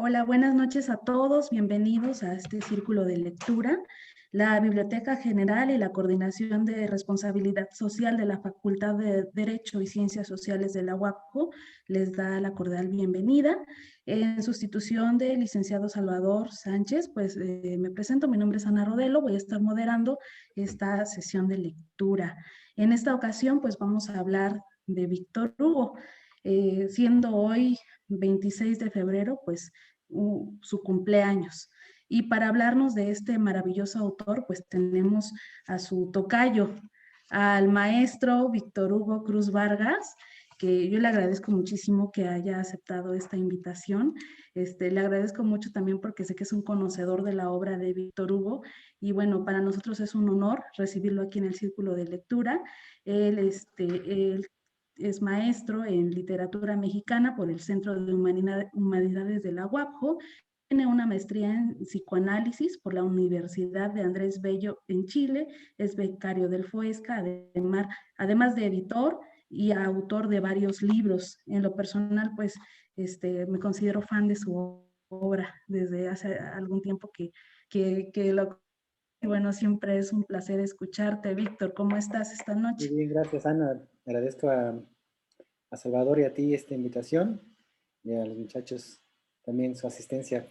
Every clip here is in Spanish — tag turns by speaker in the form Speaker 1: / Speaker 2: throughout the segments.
Speaker 1: Hola, buenas noches a todos. Bienvenidos a este círculo de lectura. La Biblioteca General y la Coordinación de Responsabilidad Social de la Facultad de Derecho y Ciencias Sociales de la UAPJO les da la cordial bienvenida. En sustitución del licenciado Salvador Sánchez, pues me presento, mi nombre es Ana Rodelo, voy a estar moderando esta sesión de lectura. En esta ocasión, pues vamos a hablar de Víctor Hugo. Siendo hoy 26 de febrero, pues su cumpleaños. Y para hablarnos de este maravilloso autor, pues tenemos a su tocayo, al maestro Víctor Hugo Cruz Vargas, que yo le agradezco muchísimo que haya aceptado esta invitación. Le agradezco mucho también porque sé que es un conocedor de la obra de Víctor Hugo y bueno, para nosotros es un honor recibirlo aquí en el Círculo de Lectura. Él es maestro en literatura mexicana por el Centro de Humanidades de la UAPJO. Tiene una maestría en psicoanálisis por la Universidad de Andrés Bello en Chile. Es becario del FOESCA, además de editor y autor de varios libros. En lo personal, pues, me considero fan de su obra desde hace algún tiempo que lo... Bueno, siempre es un placer escucharte, Víctor. ¿Cómo estás esta
Speaker 2: Muy
Speaker 1: noche?
Speaker 2: bien, gracias Ana. Agradezco a Salvador y a ti esta invitación y a los muchachos también su asistencia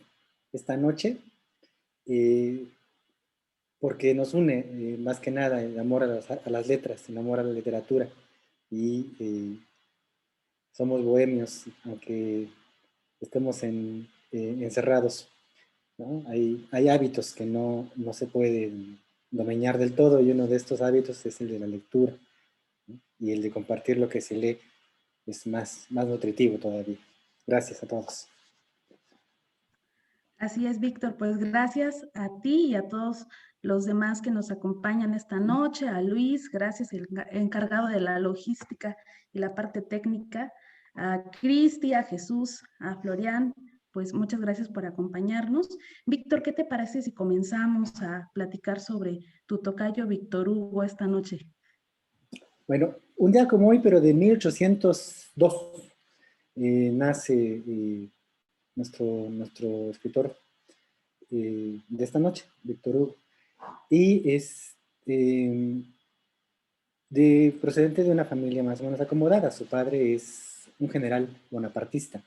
Speaker 2: esta noche, eh, porque nos une más que nada el amor a las letras, el amor a la literatura y somos bohemios, aunque estemos encerrados, ¿no? Hay hábitos que no se pueden domeñar del todo y uno de estos hábitos es el de la lectura, ¿no? Y el de compartir lo que se lee es más nutritivo todavía. Gracias a todos.
Speaker 1: Así es, Víctor. Pues gracias a ti y a todos los demás que nos acompañan esta noche, a Luis, gracias, el encargado de la logística y la parte técnica, a Cristi, a Jesús, a Florian, pues muchas gracias por acompañarnos. Víctor, ¿qué te parece si comenzamos a platicar sobre tu tocayo Víctor Hugo esta noche?
Speaker 2: Bueno, un día como hoy, pero de 1802, nace nuestro escritor de esta noche, Víctor Hugo, y es eh, procedente de una familia más o menos acomodada. Su padre es un general bonapartista.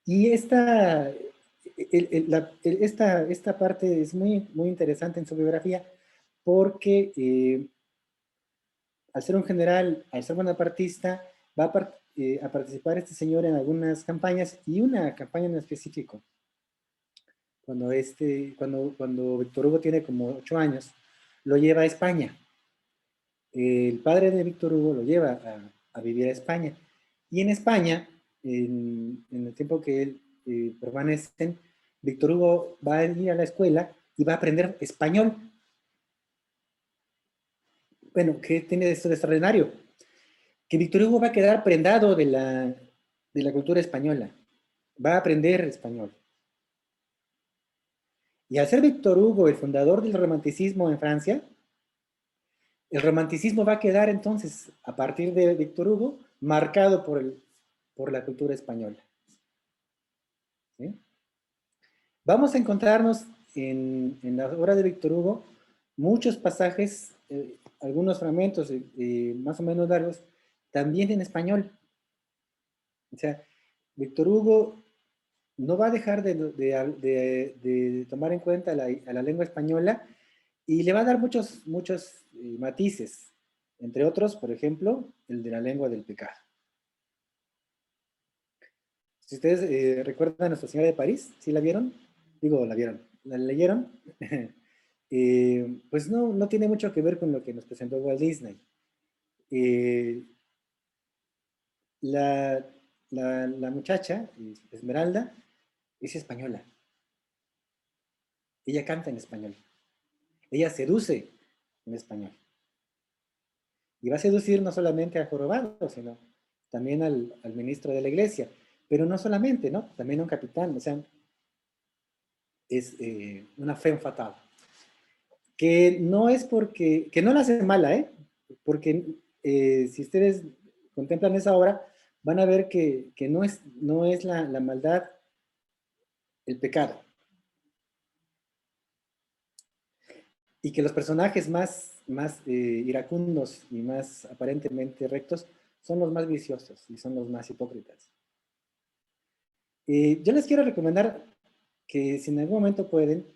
Speaker 2: Y esta parte es muy interesante en su biografía porque al ser un general, al ser bonapartista, va a participar este señor en algunas campañas y una campaña en específico. Cuando Víctor Hugo tiene como 8 años, lo lleva a España. El padre de Víctor Hugo lo lleva a vivir a España. Y en España, en el tiempo que él permanecen, Víctor Hugo va a ir a la escuela y va a aprender español. Bueno, ¿qué tiene esto de extraordinario? Que Víctor Hugo va a quedar prendado de la cultura española. Va a aprender español. Y al ser Víctor Hugo el fundador del romanticismo en Francia, el romanticismo va a quedar entonces, a partir de Víctor Hugo, marcado por la cultura española. ¿Sí? Vamos a encontrarnos en la obra de Víctor Hugo muchos pasajes, algunos fragmentos más o menos largos, también en español. O sea, Víctor Hugo no va a dejar de tomar en cuenta a la lengua española y le va a dar muchos matices, entre otros, por ejemplo, el de la lengua del pecado. Si ustedes recuerdan a Nuestra Señora de París, ¿sí la vieron? Digo, la vieron, la leyeron. Pues no tiene mucho que ver con lo que nos presentó Walt Disney. Eh, la, la muchacha, Esmeralda, es española. Ella canta en español. Ella seduce en español. Y va a seducir no solamente al jorobado, sino también al ministro de la iglesia. Pero no solamente, ¿no? También a un capitán. O sea, es una femme fatale. Que no es que no la hace mala, ¿eh? Porque si ustedes contemplan esa obra, van a ver que no es la maldad el pecado. Y que los personajes más iracundos y más aparentemente rectos son los más viciosos y son los más hipócritas. Yo les quiero recomendar que si en algún momento pueden,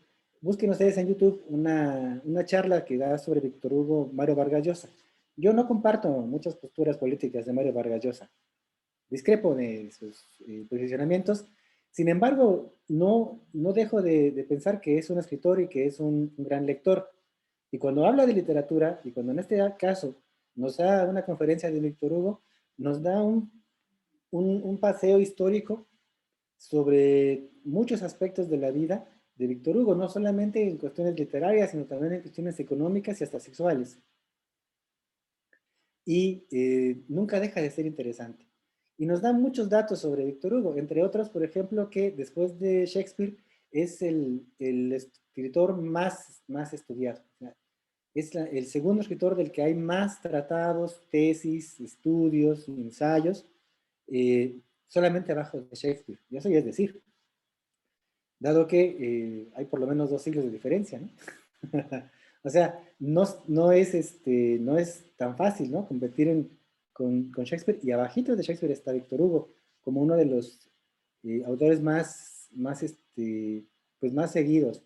Speaker 2: busquen ustedes en YouTube una charla que da sobre Víctor Hugo Mario Vargas Llosa. Yo no comparto muchas posturas políticas de Mario Vargas Llosa, discrepo de sus posicionamientos, sin embargo, no dejo de pensar que es un escritor y que es un gran lector. Y cuando habla de literatura, y cuando en este caso nos da una conferencia de Víctor Hugo, nos da un paseo histórico sobre muchos aspectos de la vida de Víctor Hugo, no solamente en cuestiones literarias, sino también en cuestiones económicas y hasta sexuales. Y nunca deja de ser interesante. Y nos da muchos datos sobre Víctor Hugo, entre otros, por ejemplo, que después de Shakespeare es el escritor más estudiado. O sea, es el segundo escritor del que hay más tratados, tesis, estudios, ensayos, solamente abajo de Shakespeare. Y eso ya es decir, dado que hay por lo menos 2 siglos de diferencia, ¿no? O sea, no es tan fácil, ¿no? Competir con Shakespeare, y abajito de Shakespeare está Víctor Hugo, como uno de los autores pues más seguidos,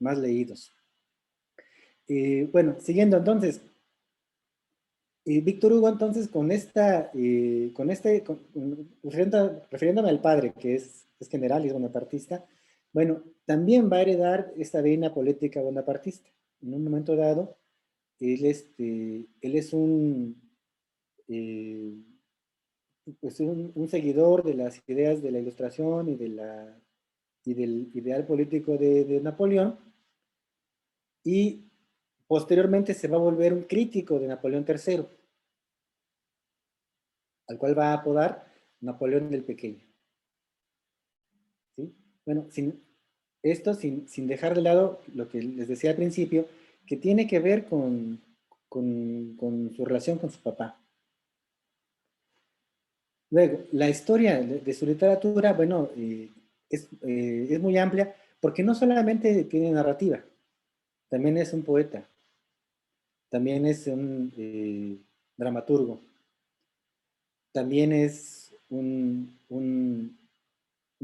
Speaker 2: más leídos. Bueno, siguiendo entonces, Víctor Hugo entonces refiriéndome al padre, que es general y es bonapartista, bueno, también va a heredar esta vena política bonapartista. En un momento dado, él es eh, pues un seguidor de las ideas de la Ilustración y del ideal político de Napoleón, y posteriormente se va a volver un crítico de Napoleón III, al cual va a apodar Napoleón el Pequeño. ¿Sí? Bueno, sin dejar de lado lo que les decía al principio, que tiene que ver con su relación con su papá. Luego, la historia de su literatura, bueno, es muy amplia, porque no solamente tiene narrativa, también es un poeta, también es un dramaturgo, también es un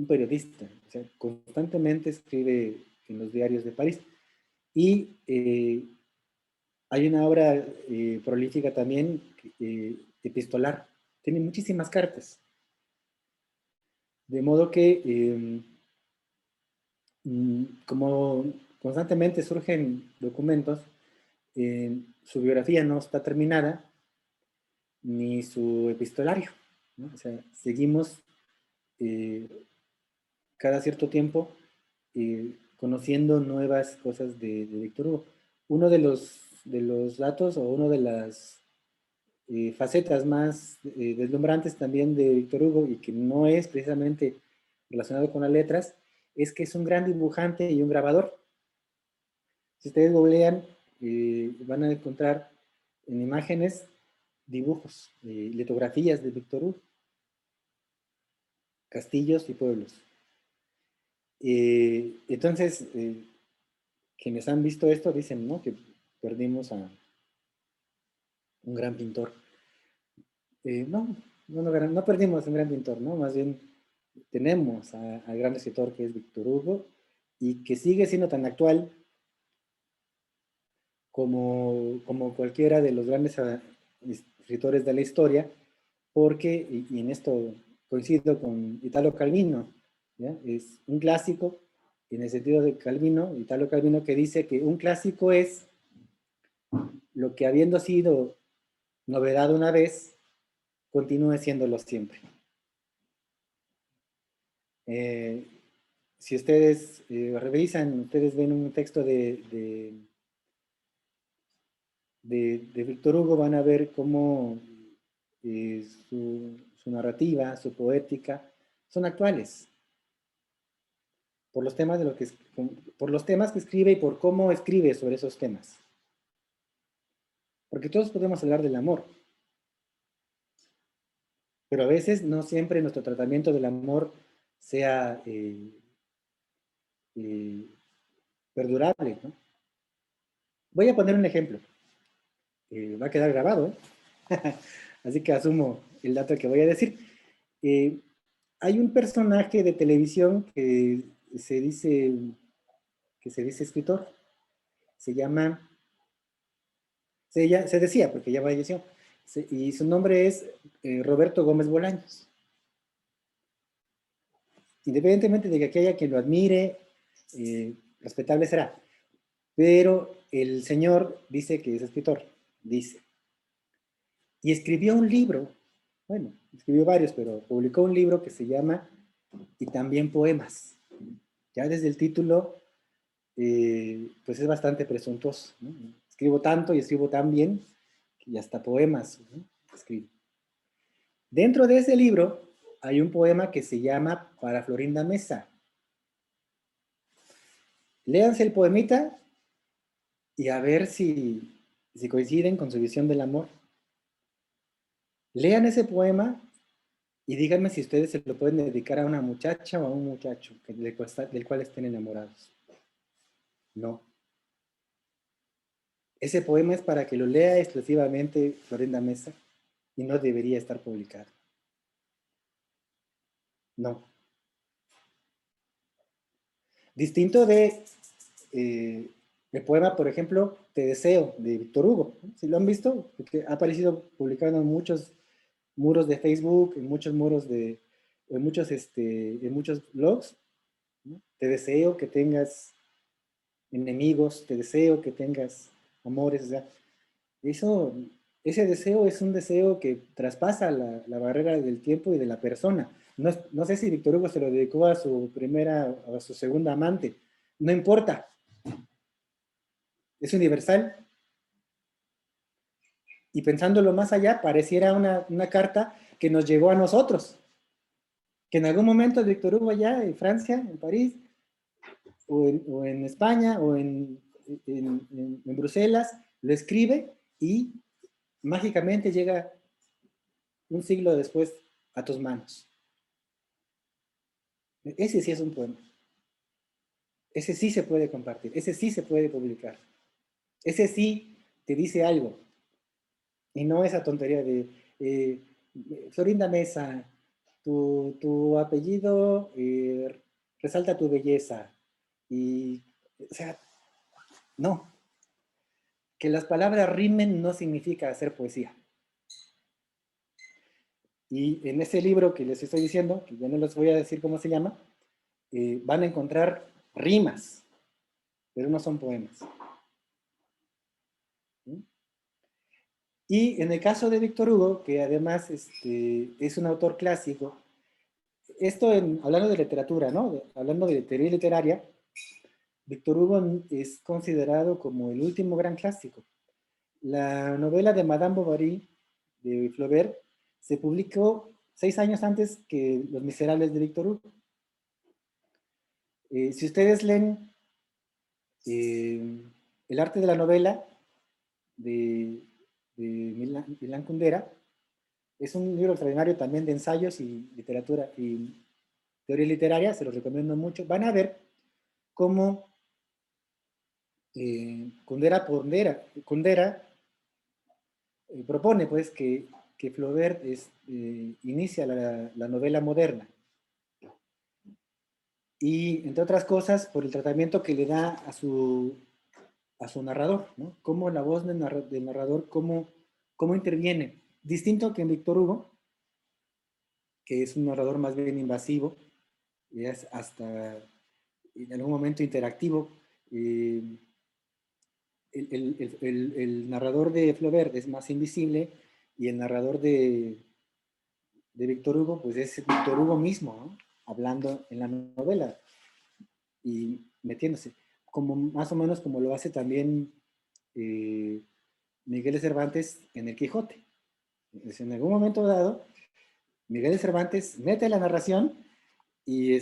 Speaker 2: periodista. O sea, constantemente escribe en los diarios de París. Y hay una obra prolífica también, epistolar. Tiene muchísimas cartas. De modo que, como constantemente surgen documentos, su biografía no está terminada, ni su epistolario, ¿no? O sea, seguimos eh, cada cierto tiempo conociendo nuevas cosas de Víctor Hugo. Uno de los datos, o una de las facetas más deslumbrantes también de Víctor Hugo, y que no es precisamente relacionado con las letras, es que es un gran dibujante y un grabador. Si ustedes googlean, van a encontrar en imágenes dibujos, litografías de Víctor Hugo, castillos y pueblos. Entonces, quienes han visto esto dicen, ¿no?, que perdimos a un gran pintor. No perdimos a un gran pintor, ¿no? Más bien tenemos al gran escritor que es Víctor Hugo, y que sigue siendo tan actual como cualquiera de los grandes escritores de la historia, porque, y en esto coincido con Italo Calvino, ¿ya? Es un clásico en el sentido de Calvino, Italo Calvino, que dice que un clásico es lo que, habiendo sido novedad una vez, continúe siéndolo siempre. Si ustedes revisan, ustedes ven un texto de Víctor Hugo, van a ver cómo su narrativa, su poética, son actuales, por los temas por los temas que escribe y por cómo escribe sobre esos temas. Porque todos podemos hablar del amor, pero a veces no siempre nuestro tratamiento del amor sea perdurable, ¿no? Voy a poner un ejemplo. Va a quedar grabado, ¿eh? Así que asumo el dato que voy a decir. Hay un personaje de televisión se dice, que se dice escritor. Se llama, se decía, porque ya falleció, y su nombre es Roberto Gómez Bolaños. Independientemente de que haya quien lo admire, respetable será. Pero el señor dice que es escritor, dice. Y escribió un libro, bueno, escribió varios, pero publicó un libro que se llama Y también poemas. Ya desde el título, pues es bastante presuntuoso, ¿no? Escribo tanto y escribo tan bien, que hasta poemas, ¿no? Escribo. Dentro de ese libro hay un poema que se llama Para Florinda Mesa. Léanse el poemita y a ver si coinciden con su visión del amor. Lean ese poema y díganme si ustedes se lo pueden dedicar a una muchacha o a un muchacho del cual estén enamorados. No. Ese poema es para que lo lea exclusivamente Florinda Mesa y no debería estar publicado. No. Distinto el poema, por ejemplo, Te deseo, de Víctor Hugo. ¿Sí lo han visto? Porque ha aparecido publicado en muchos muros de Facebook, en muchos muros en muchos blogs, ¿no? Te deseo que tengas enemigos, te deseo que tengas amores, o sea, ese deseo es un deseo que traspasa la barrera del tiempo y de la persona. No sé si Víctor Hugo se lo dedicó a su segunda amante, no importa, es universal. Y pensándolo más allá, pareciera una carta que nos llegó a nosotros, que en algún momento Víctor Hugo allá en Francia, en París, o en España, o en Bruselas, lo escribe y mágicamente llega un siglo después a tus manos. Ese sí es un poema. Ese sí se puede compartir, ese sí se puede publicar. Ese sí te dice algo. Y no esa tontería de Florinda Mesa, tu apellido resalta tu belleza. Y, o sea, no. Que las palabras rimen no significa hacer poesía. Y en ese libro que les estoy diciendo, que ya no les voy a decir cómo se llama, van a encontrar rimas, pero no son poemas. ¿Sí? Y en el caso de Víctor Hugo, que además es un autor clásico, hablando de literatura, ¿no? Hablando de teoría literaria, Víctor Hugo es considerado como el último gran clásico. La novela de Madame Bovary, de Flaubert, se publicó 6 años antes que Los Miserables de Víctor Hugo. Si ustedes leen El arte de la novela de Milán Kundera, es un libro extraordinario también de ensayos y literatura y teoría literaria, se los recomiendo mucho. Van a ver cómo Kundera propone pues que Flaubert inicia la novela moderna. Y entre otras cosas, por el tratamiento que le da a su narrador, ¿no? Cómo la voz del narrador, cómo interviene. Distinto que en Víctor Hugo, que es un narrador más bien invasivo, y es hasta en algún momento interactivo. El narrador de Flaubert es más invisible y el narrador de Víctor Hugo, pues es Víctor Hugo mismo, ¿no? Hablando en la novela y metiéndose, como más o menos como lo hace también Miguel de Cervantes en El Quijote. Entonces, en algún momento dado, Miguel de Cervantes mete la narración y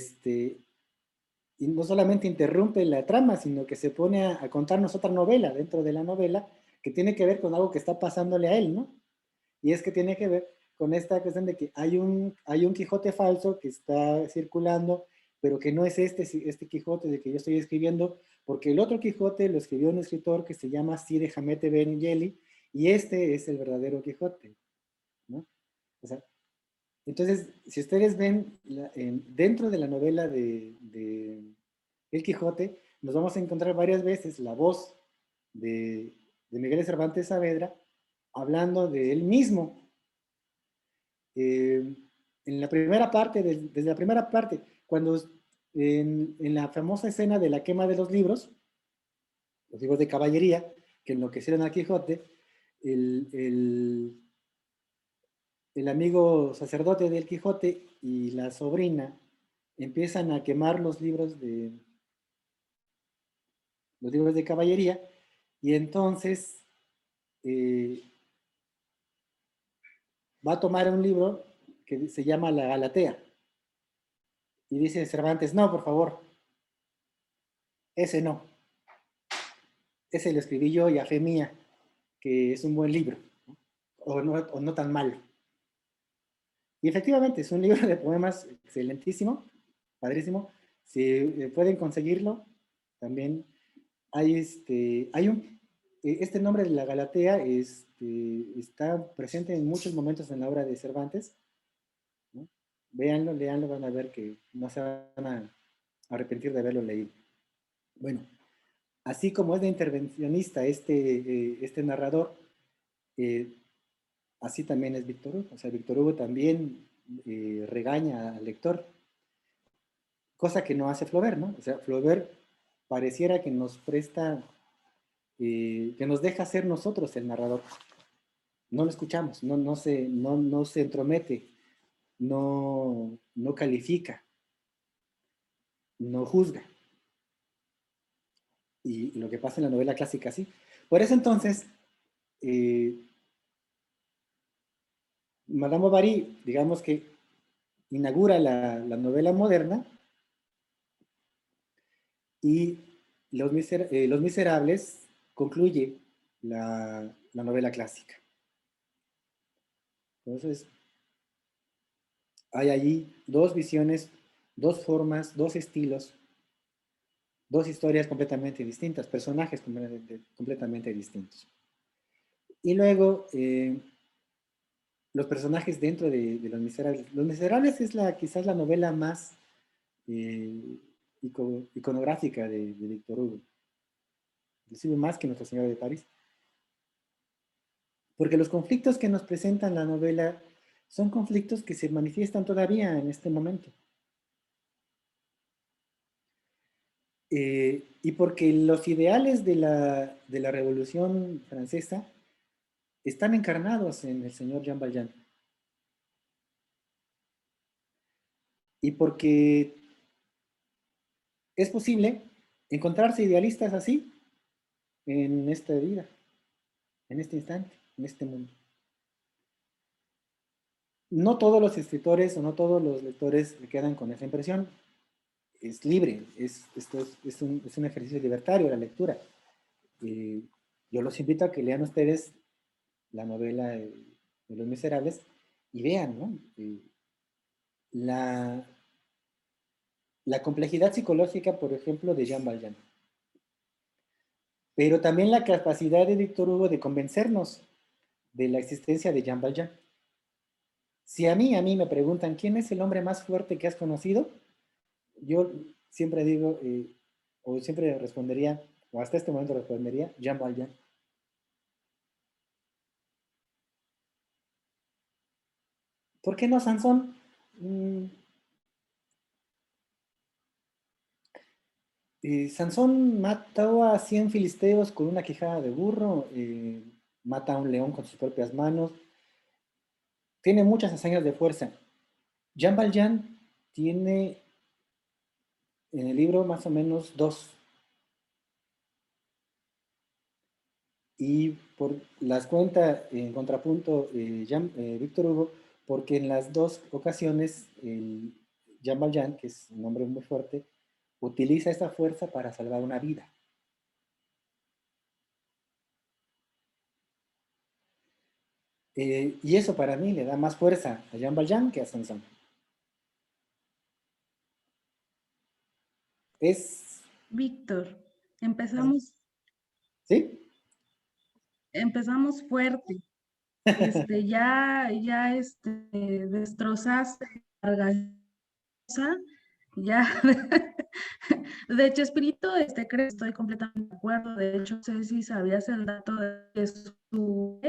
Speaker 2: y no solamente interrumpe la trama, sino que se pone a contarnos otra novela dentro de la novela que tiene que ver con algo que está pasándole a él, ¿no? Y es que tiene que ver con esta cuestión de que hay un Quijote falso que está circulando, pero que no es este Quijote de que yo estoy escribiendo, porque el otro Quijote lo escribió un escritor que se llama Cide Hamete Benengeli, y este es el verdadero Quijote, ¿no? O sea, entonces, si ustedes ven dentro de la novela de El Quijote, nos vamos a encontrar varias veces la voz de Miguel de Cervantes Saavedra hablando de él mismo. En la primera parte, desde la primera parte, cuando en la famosa escena de la quema de los libros de caballería, que enloquecieron a Quijote, el, el, el amigo sacerdote del Quijote y la sobrina empiezan a quemar los libros de caballería, y entonces eh, va a tomar un libro que se llama La Galatea, y dice Cervantes, no, por favor, ese no, ese lo escribí yo y a fe mía, que es un buen libro, ¿no? O no tan malo. Y efectivamente, es un libro de poemas excelentísimo, padrísimo. Si pueden conseguirlo, también este nombre de la Galatea está presente en muchos momentos en la obra de Cervantes, ¿no? Véanlo, leanlo, van a ver que no se van a arrepentir de haberlo leído. Bueno, así como es de intervencionista este narrador, eh, así también es Víctor Hugo. O sea, Víctor Hugo también regaña al lector, cosa que no hace Flaubert, ¿no? O sea, Flaubert pareciera que nos presta, que nos deja ser nosotros el narrador. No lo escuchamos, no se entromete, no califica, no juzga. Y lo que pasa en la novela clásica, sí. Por eso entonces, eh, Madame Bovary, digamos que inaugura la novela moderna, y Los Miserables concluye la novela clásica. Entonces, hay allí dos visiones, dos formas, dos estilos, dos historias completamente distintas, personajes completamente distintos. Y luego, los personajes dentro de Los Miserables. Los Miserables es quizás la novela más eh, iconográfica de Víctor Hugo, inclusive más que Nuestra Señora de París. Porque los conflictos que nos presentan la novela son conflictos que se manifiestan todavía en este momento. Y porque los ideales de la Revolución Francesa están encarnados en el señor Jean Valjean. Y porque es posible encontrarse idealistas así en esta vida, en este instante, en este mundo. No todos los escritores o no todos los lectores se quedan con esa impresión. Es libre, es un ejercicio libertario la lectura. Yo los invito a que lean ustedes la novela de Los Miserables y vean, ¿no? La, la complejidad psicológica, por ejemplo, de Jean Valjean. Pero también la capacidad de Víctor Hugo de convencernos de la existencia de Jean Valjean. Si a mí me preguntan, ¿quién es el hombre más fuerte que has conocido? Yo siempre digo, o siempre respondería, o hasta este momento respondería, Jean Valjean. ¿Por qué no Sansón? Sansón mató a 100 filisteos con una quijada de burro, mata a un león con sus propias manos, tiene muchas hazañas de fuerza. Jean Valjean tiene en el libro más o menos dos, y las cuenta en contrapunto Víctor Hugo, porque en las dos ocasiones Jean Valjean, que es un hombre muy fuerte, utiliza esa fuerza para salvar una vida. Y eso para mí le da más fuerza a Jean Valjean que a Sansón. Es,
Speaker 1: Víctor, empezamos,
Speaker 2: ¿sí?
Speaker 1: empezamos fuerte. Destrozaste la Gargajosa, ya. De hecho, Espíritu, creo que estoy completamente de acuerdo. De hecho, no sé si sabías el dato de que su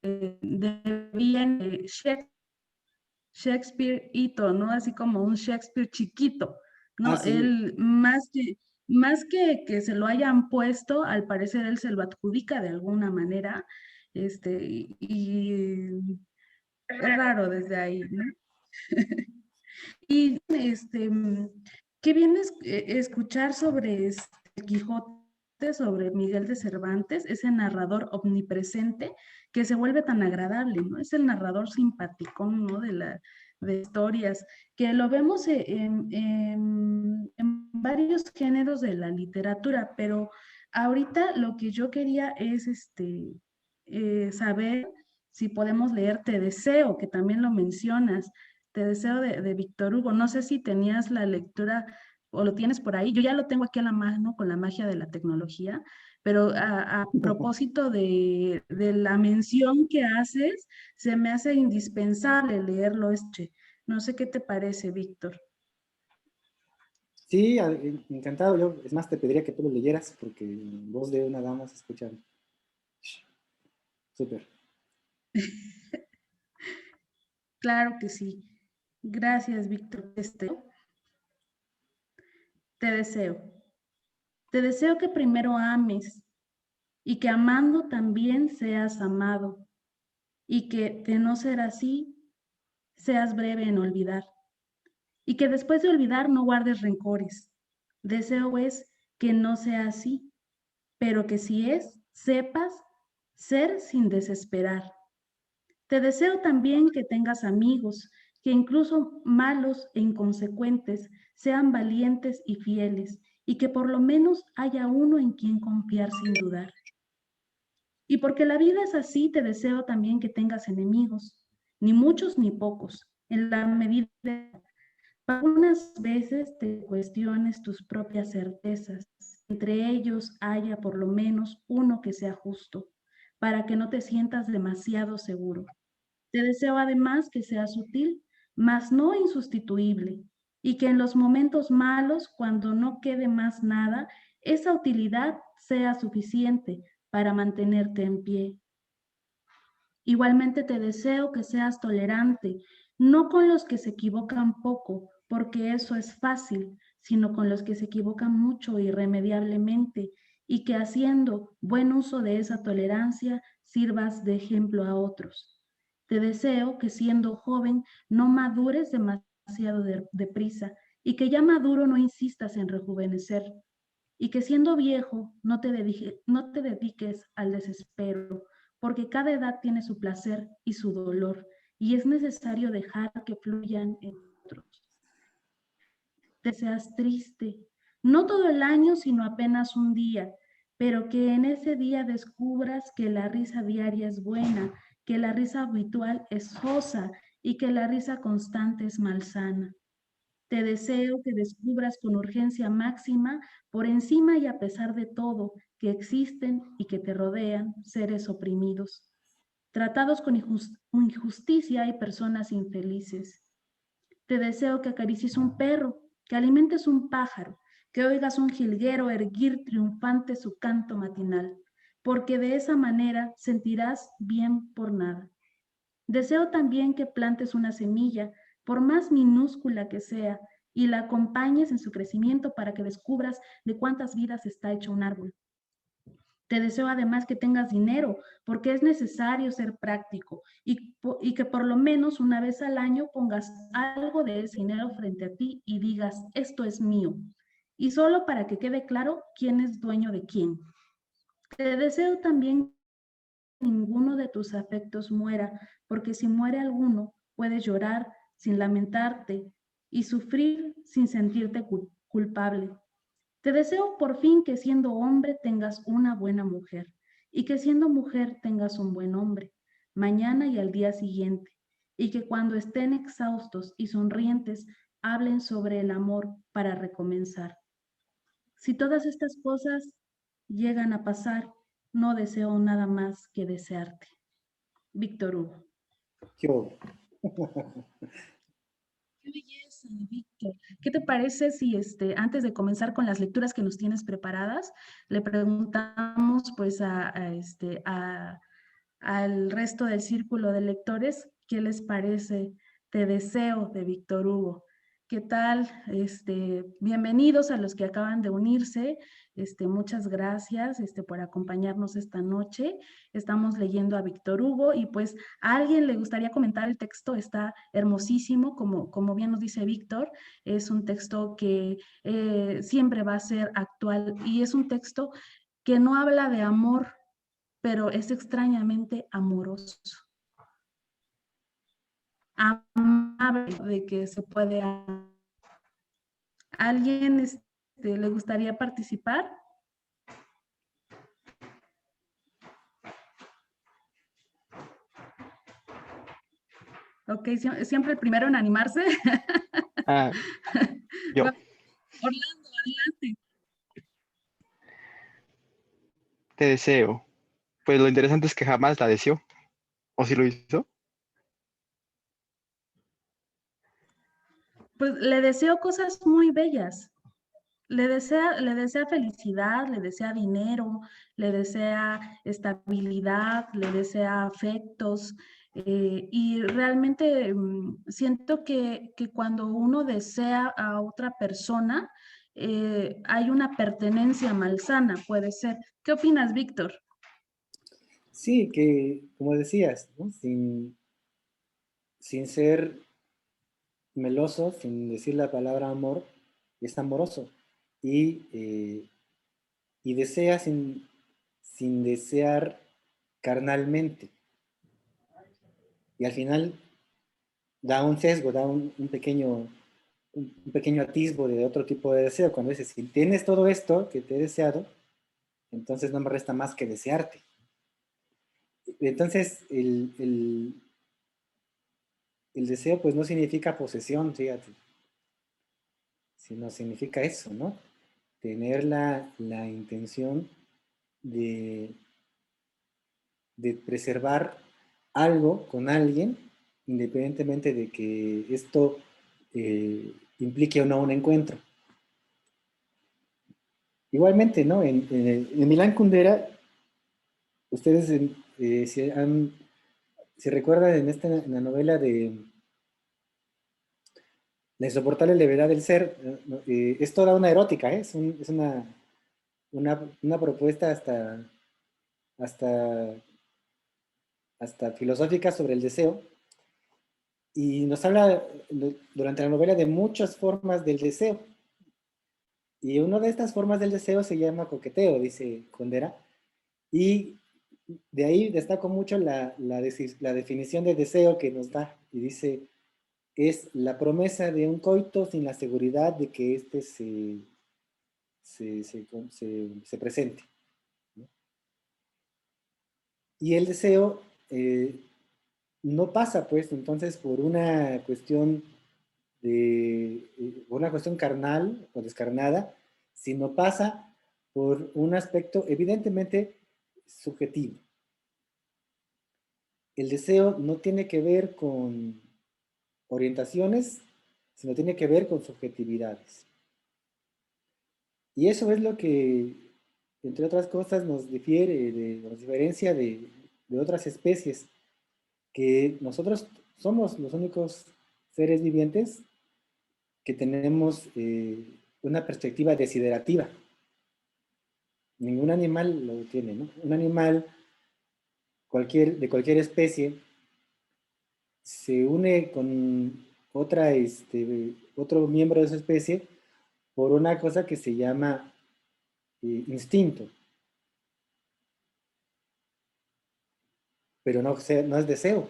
Speaker 1: de bien Shakespeare hito, ¿no? Así como un Shakespeare chiquito,
Speaker 2: Ah,
Speaker 1: ¿no?
Speaker 2: sí.
Speaker 1: Él, más que se lo hayan puesto, al parecer él se lo adjudica de alguna manera, y es raro desde ahí, ¿no? Y qué bien escuchar sobre Quijote, sobre Miguel de Cervantes, ese narrador omnipresente que se vuelve tan agradable, ¿no? Es el narrador simpaticón, ¿no? De historias, que lo vemos en varios géneros de la literatura, pero ahorita lo que yo quería es saber si podemos leer Te deseo, que también lo mencionas. Te deseo de Víctor Hugo. No sé si tenías la lectura o lo tienes por ahí. Yo ya lo tengo aquí a la mano con la magia de la tecnología, pero a propósito de la mención que haces, se me hace indispensable leerlo No sé qué te parece, Víctor.
Speaker 2: Sí, encantado. Yo, es más, te pediría que tú lo leyeras porque voz de una dama se escucha súper.
Speaker 1: Claro que sí. Gracias, Víctor. Te deseo. Te deseo que primero ames y que amando también seas amado y que de no ser así, seas breve en olvidar y que después de olvidar no guardes rencores. Deseo es que no sea así, pero que si es, sepas ser sin desesperar. Te deseo también que tengas amigos, que incluso malos e inconsecuentes sean valientes y fieles y que por lo menos haya uno en quien confiar sin dudar. Y porque la vida es así, te deseo también que tengas enemigos, ni muchos ni pocos, en la medida algunas veces te cuestiones tus propias certezas. Entre ellos haya por lo menos uno que sea justo, para que no te sientas demasiado seguro. Te deseo además que seas útil, mas no insustituible, y que en los momentos malos, cuando no quede más nada, esa utilidad sea suficiente para mantenerte en pie. Igualmente te deseo que seas tolerante, no con los que se equivocan poco, porque eso es fácil, sino con los que se equivocan mucho irremediablemente, y que haciendo buen uso de esa tolerancia sirvas de ejemplo a otros. Te deseo que siendo joven no madures demasiado deprisa y que ya maduro no insistas en rejuvenecer y que siendo viejo no te dediques al desespero, porque cada edad tiene su placer y su dolor, y es necesario dejar que fluyan en otros. Te seas triste, no todo el año, sino apenas un día, pero que en ese día descubras que la risa diaria es buena, que la risa habitual es sosa y que la risa constante es malsana. Te deseo que descubras con urgencia máxima, por encima y a pesar de todo, que existen y que te rodean seres oprimidos, tratados con injusticia y personas infelices. Te deseo que acaricies un perro, que alimentes un pájaro, que oigas un jilguero erguir triunfante su canto matinal, porque de esa manera sentirás bien por nada. Deseo también que plantes una semilla, por más minúscula que sea, y la acompañes en su crecimiento para que descubras de cuántas vidas está hecho un árbol. Te deseo además que tengas dinero, porque es necesario ser práctico y que por lo menos una vez al año pongas algo de ese dinero frente a ti y digas, esto es mío. Y solo para que quede claro quién es dueño de quién. Te deseo también ninguno de tus afectos muera, porque si muere alguno, puedes llorar sin lamentarte y sufrir sin sentirte culpable. Te deseo por fin que siendo hombre tengas una buena mujer y que siendo mujer tengas un buen hombre, mañana y al día siguiente, y que cuando estén exhaustos y sonrientes, hablen sobre el amor para recomenzar. Si todas estas cosas llegan a pasar, no deseo nada más que desearte. Víctor Hugo.
Speaker 2: Yo,
Speaker 1: Qué belleza, Víctor. ¿Qué te parece si antes de comenzar con las lecturas que nos tienes preparadas, le preguntamos pues al resto del círculo de lectores qué les parece Te deseo de Víctor Hugo? ¿Qué tal? Bienvenidos a los que acaban de unirse. Muchas gracias por acompañarnos esta noche. Estamos leyendo a Víctor Hugo y pues a alguien le gustaría comentar el texto. Está hermosísimo, como bien nos dice Víctor. Es un texto que siempre va a ser actual y es un texto que no habla de amor, pero es extrañamente amoroso, amable, de que se puede. ¿Alguien le gustaría participar? Ok, siempre el primero en animarse.
Speaker 3: Ah, yo.
Speaker 1: Orlando, adelante.
Speaker 3: Te deseo. Pues lo interesante es que jamás la deseó. ¿O si lo hizo?
Speaker 1: Pues le deseo cosas muy bellas. Le desea felicidad, le desea dinero, le desea estabilidad, le desea afectos. Y realmente siento que cuando uno desea a otra persona, hay una pertenencia malsana, puede ser. ¿Qué opinas, Víctor?
Speaker 2: sí, que como decías, ¿no? Sin ser meloso, sin decir la palabra amor, es amoroso. Y desea sin desear carnalmente. Y al final da un sesgo, da un pequeño atisbo de otro tipo de deseo. Cuando dices, si tienes todo esto que te he deseado, entonces no me resta más que desearte. Entonces, el deseo pues no significa posesión, fíjate, sino significa eso, ¿no? Tener la intención de, de preservar algo con alguien, independientemente de que esto implique o no un encuentro. Igualmente, ¿no? En Milán Kundera, ustedes si recuerdan en la novela de La insoportable levedad del ser, es toda una erótica, ¿eh? Es una propuesta hasta, hasta filosófica sobre el deseo, y nos habla durante la novela de muchas formas del deseo. Y una de estas formas del deseo se llama coqueteo, dice Kundera, y de ahí destaco mucho la definición de deseo que nos da, y dice, es la promesa de un coito sin la seguridad de que éste se presente, ¿no? Y el deseo no pasa, pues, entonces por una cuestión carnal o descarnada, sino pasa por un aspecto evidentemente subjetivo. El deseo no tiene que ver con orientaciones, sino tiene que ver con subjetividades. Y eso es lo que, entre otras cosas, nos diferencia de otras especies, que nosotros somos los únicos seres vivientes que tenemos una perspectiva desiderativa. Ningún animal lo tiene, ¿no? Un animal de cualquier especie se une con otro miembro de su especie por una cosa que se llama instinto, pero no es deseo.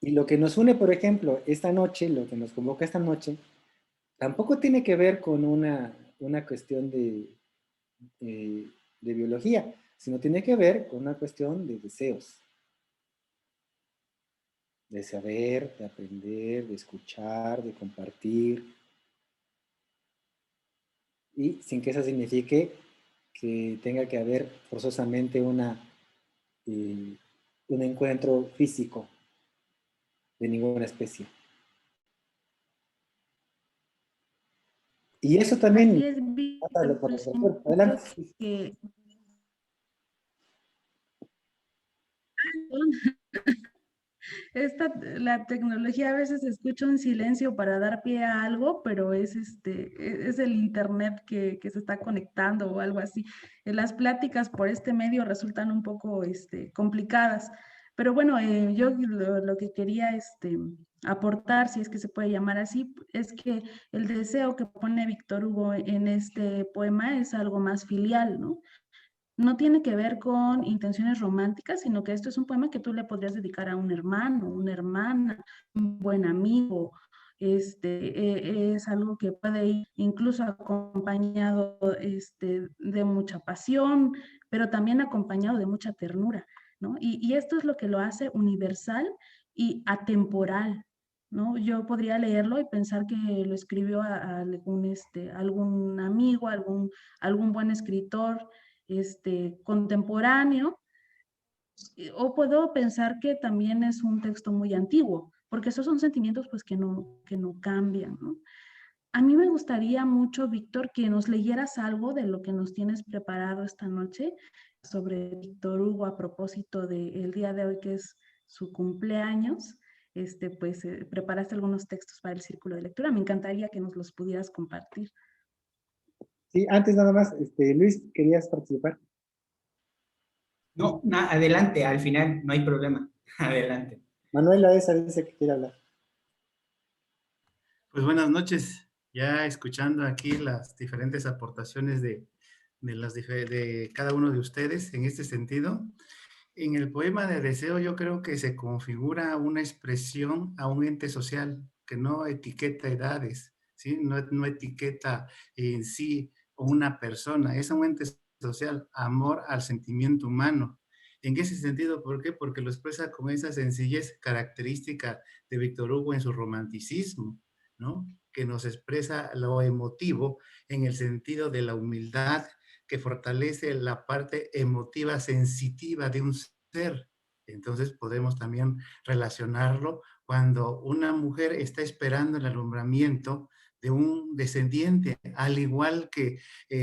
Speaker 2: Y lo que nos une, por ejemplo, esta noche, lo que nos convoca esta noche, tampoco tiene que ver con una cuestión de biología, sino tiene que ver con una cuestión de deseos, de saber, de aprender, de escuchar, de compartir, y sin que eso signifique que tenga que haber forzosamente un encuentro físico de ninguna especie. Y eso
Speaker 1: Así
Speaker 2: también
Speaker 1: es,
Speaker 2: pasa
Speaker 1: Víctor,
Speaker 2: por
Speaker 1: yo
Speaker 2: el cuerpo.
Speaker 1: siento
Speaker 2: Adelante.
Speaker 1: que la tecnología a veces escucha un silencio para dar pie a algo, pero es el internet que se está conectando o algo así. Las pláticas por este medio resultan un poco complicadas. Pero bueno, yo lo que quería aportar, si es que se puede llamar así, es que el deseo que pone Víctor Hugo en este poema es algo más filial, ¿no? No tiene que ver con intenciones románticas, sino que esto es un poema que tú le podrías dedicar a un hermano, una hermana, un buen amigo. Es algo que puede ir incluso acompañado de mucha pasión, pero también acompañado de mucha ternura, ¿no? Y esto es lo que lo hace universal y atemporal, ¿no? Yo podría leerlo y pensar que lo escribió a algún amigo, algún buen escritor contemporáneo, o puedo pensar que también es un texto muy antiguo, porque esos son sentimientos pues que no cambian, ¿no? A mí me gustaría mucho, Víctor, que nos leyeras algo de lo que nos tienes preparado esta noche sobre Víctor Hugo a propósito del día de hoy que es su cumpleaños. Preparaste algunos textos para el círculo de lectura. Me encantaría que nos los pudieras compartir.
Speaker 2: Sí, antes nada más, Luis, ¿querías participar?
Speaker 4: No, adelante, al final, no hay problema. Adelante.
Speaker 2: Manuela esa dice que quiere hablar.
Speaker 5: Pues buenas noches, ya escuchando aquí las diferentes aportaciones de cada uno de ustedes en este sentido. En el poema de deseo yo creo que se configura una expresión a un ente social que no etiqueta edades, ¿sí? No etiqueta en sí una persona, es un ente social, amor al sentimiento humano. ¿En ese sentido? ¿Por qué? Porque lo expresa con esa sencillez característica de Víctor Hugo en su romanticismo, ¿no? Que nos expresa lo emotivo en el sentido de la humildad, que fortalece la parte emotiva sensitiva de un ser. Entonces podemos también relacionarlo cuando una mujer está esperando el alumbramiento de un descendiente, al igual que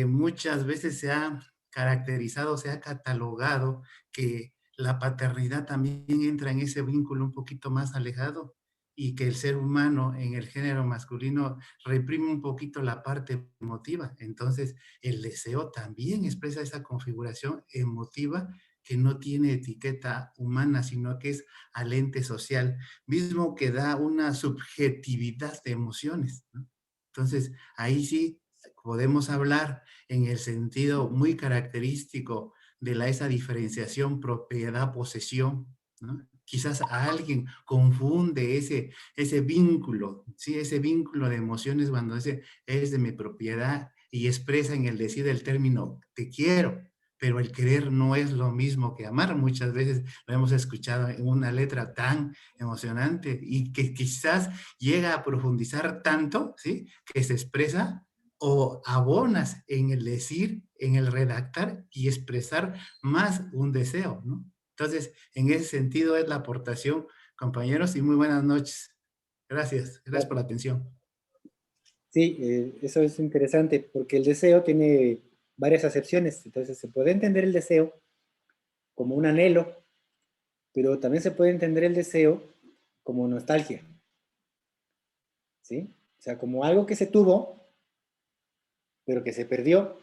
Speaker 5: muchas veces se ha caracterizado, se ha catalogado que la paternidad también entra en ese vínculo un poquito más alejado y que el ser humano en el género masculino reprime un poquito la parte emotiva. Entonces, el deseo también expresa esa configuración emotiva que no tiene etiqueta humana, sino que es al ente social, mismo que da una subjetividad de emociones, ¿no? Entonces, ahí sí podemos hablar en el sentido muy característico de esa diferenciación propiedad-posesión, ¿no? Quizás a alguien confunde ese vínculo, ¿sí? Ese vínculo de emociones cuando dice, es de mi propiedad y expresa en el decir el término, te quiero, pero el querer no es lo mismo que amar. Muchas veces lo hemos escuchado en una letra tan emocionante y que quizás llega a profundizar tanto, ¿sí? Que se expresa o abonas en el decir, en el redactar y expresar más un deseo, ¿no? Entonces, en ese sentido es la aportación, compañeros, y muy buenas noches. Gracias por la atención.
Speaker 2: Sí, eso es interesante porque el deseo tiene varias acepciones. Entonces se puede entender el deseo como un anhelo, pero también se puede entender el deseo como nostalgia, ¿sí? O sea, como algo que se tuvo, pero que se perdió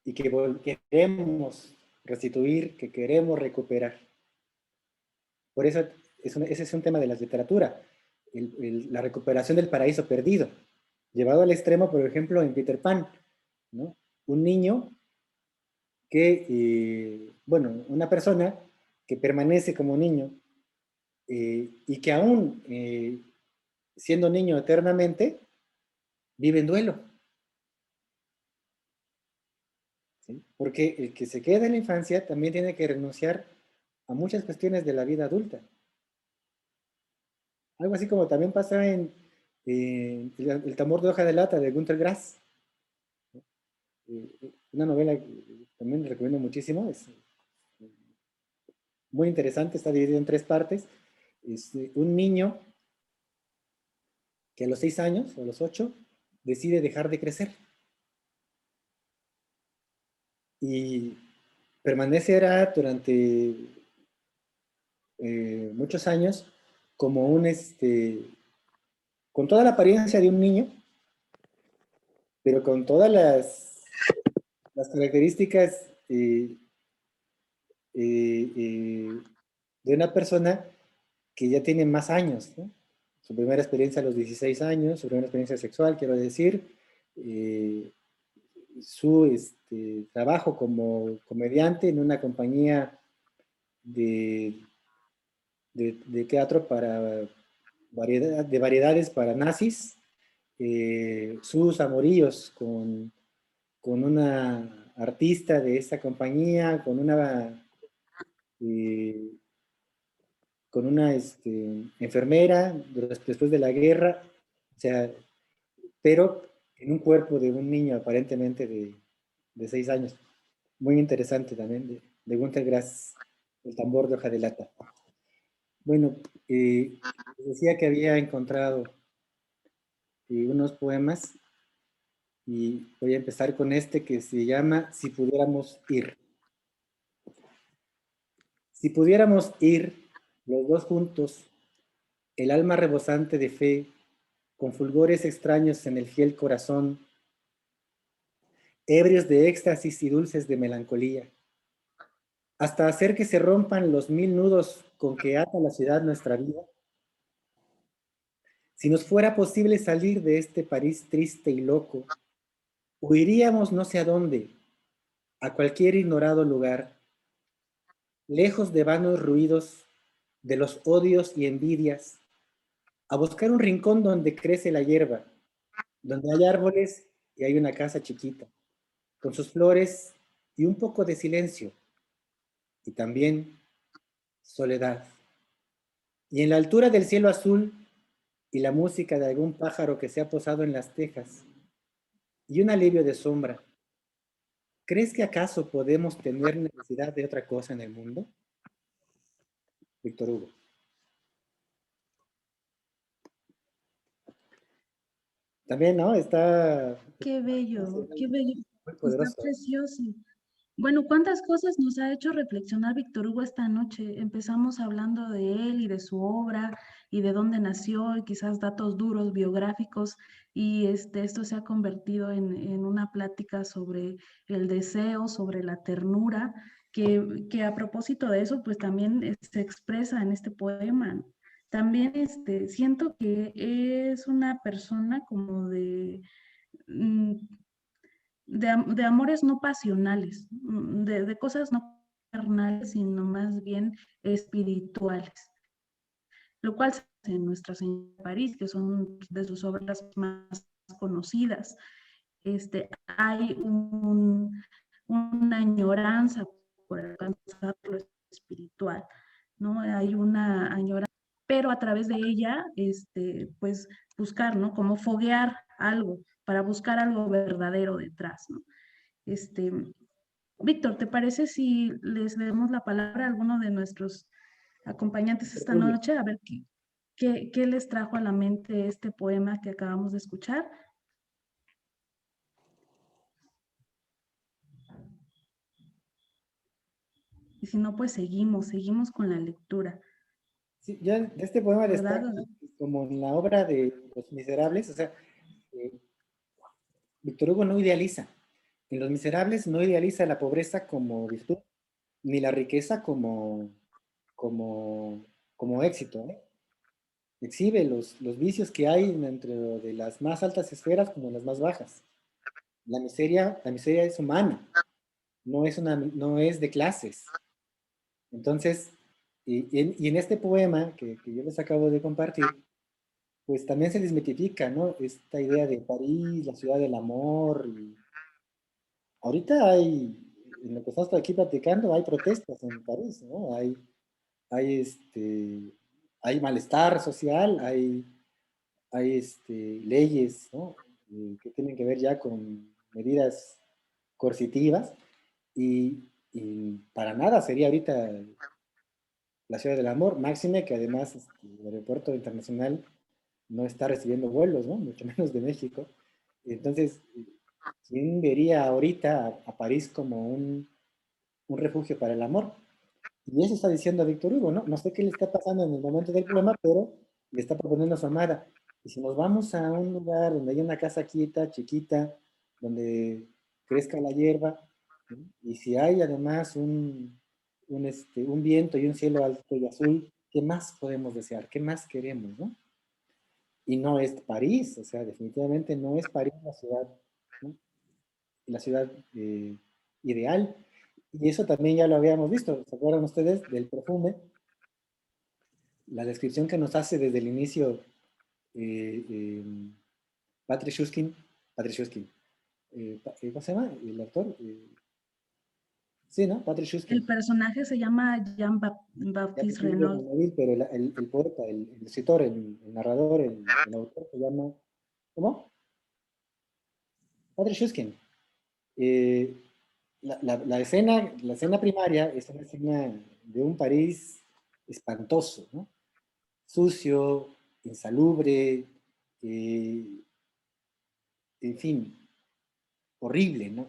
Speaker 2: y que queremos restituir, que queremos recuperar. Por eso ese es un tema de la literatura, la recuperación del paraíso perdido, llevado al extremo, por ejemplo, en Peter Pan, ¿no? Un niño bueno, una persona que permanece como niño y que aún siendo niño eternamente, vive en duelo. ¿sí? Porque el que se queda en la infancia también tiene que renunciar a muchas cuestiones de la vida adulta. Algo así como también pasa en el tambor de hoja de lata de Günter Grass. Una novela que también recomiendo muchísimo, es muy interesante, está dividido en 3 partes. Es un niño que a los 6 años o a los 8 decide dejar de crecer y permanecerá durante muchos años como con toda la apariencia de un niño, pero con todas las características de una persona que ya tiene más años, ¿no? Su primera experiencia a los 16 años, su primera experiencia sexual, quiero decir, eh, su trabajo como comediante en una compañía de, de teatro para de variedades para nazis, sus amoríos con una artista de esta compañía, eh, con una enfermera después de la guerra, o sea, pero en un cuerpo de un niño aparentemente de 6 años. Muy interesante también, de Günter Grass, El tambor de hoja de lata. Bueno, les decía que había encontrado unos poemas y voy a empezar con este que se llama Si pudiéramos ir. Si pudiéramos ir los dos juntos, el alma rebosante de fe, con fulgores extraños en el fiel corazón, ebrios de éxtasis y dulces de melancolía, hasta hacer que se rompan los 1000 nudos con que ata la ciudad nuestra vida. Si nos fuera posible salir de este París triste y loco, huiríamos no sé a dónde, a cualquier ignorado lugar, lejos de vanos ruidos, de los odios y envidias, a buscar un rincón donde crece la hierba, donde hay árboles y hay una casa chiquita, con sus flores y un poco de silencio, y también soledad. Y en la altura del cielo azul y la música de algún pájaro que se ha posado en las tejas, y un alivio de sombra, ¿crees que acaso podemos tener necesidad de otra cosa en el mundo? Víctor Hugo. También, ¿no? Está
Speaker 1: qué bello,
Speaker 2: muy
Speaker 1: está
Speaker 2: poderoso.
Speaker 1: precioso. Bueno, cuántas cosas nos ha hecho reflexionar Víctor Hugo esta noche. Empezamos hablando de él y de su obra y de dónde nació y quizás datos duros biográficos y esto se ha convertido en una plática sobre el deseo, sobre la ternura, que a propósito de eso, pues también se expresa en este poema. También siento que es una persona como mm, de amores no pasionales, de cosas no carnales, sino más bien espirituales, lo cual se hace en Nuestra Señora de París, que son de sus obras más conocidas. Hay una añoranza por alcanzar lo espiritual, ¿no? Hay una añoranza, pero a través de ella, pues buscar, ¿no? Como foguear algo, para buscar algo verdadero detrás, ¿no? Este, Víctor, ¿te parece si les demos la palabra a alguno de nuestros acompañantes esta noche? A ver qué les trajo a la mente este poema que acabamos de escuchar. Y si no, pues seguimos con la lectura.
Speaker 2: Sí, ya de este poema
Speaker 1: ¿Verdad?
Speaker 2: destaca como en la obra de Los Miserables, o sea, eh, Víctor Hugo no idealiza. En Los Miserables no idealiza la pobreza como virtud, ni la riqueza como, como éxito, ¿eh? Exhibe los vicios que hay dentro de las más altas esferas como las más bajas. La miseria es humana, no es de clases. Entonces, y en este poema que yo les acabo de compartir, pues también se desmitifica, ¿no? Esta idea de París, la ciudad del amor, ahorita hay, en lo que estamos aquí platicando, hay protestas en París, ¿no? Hay, hay malestar social, hay leyes, ¿no? Que tienen que ver ya con medidas coercitivas y para nada sería ahorita la ciudad del amor, máxime que además el aeropuerto internacional no está recibiendo vuelos, ¿no? Mucho menos de México. Entonces, ¿quién vería ahorita a París como un refugio para el amor? Y eso está diciendo Víctor Hugo, ¿no? No sé qué le está pasando en el momento del problema, pero le está proponiendo a su amada. Y si nos vamos a un lugar donde hay una casa quieta, chiquita, donde crezca la hierba, ¿no? Y si hay además un viento y un cielo alto y azul, ¿qué más podemos desear? ¿Qué más queremos, no? Y no es París, o sea, definitivamente no es París la ciudad, ¿no? La ciudad ideal. Y eso también ya lo habíamos visto, ¿se acuerdan ustedes del perfume? La descripción que nos hace desde el inicio eh, eh, Patrick Schuskind, ¿cómo se llama? El actor. Sí, ¿no? Patrick
Speaker 1: El
Speaker 2: Schuskind.
Speaker 1: personaje se llama
Speaker 2: Ya
Speaker 1: Jean-Baptiste
Speaker 2: Baptiste
Speaker 1: Renaud.
Speaker 2: Bonneville, pero el poeta, el escritor, el narrador, el autor se llama, ¿cómo? Patrick Schuskind. Eh, la escena primaria es una escena de un París espantoso, ¿no? Sucio, insalubre, eh, en fin, horrible, ¿no?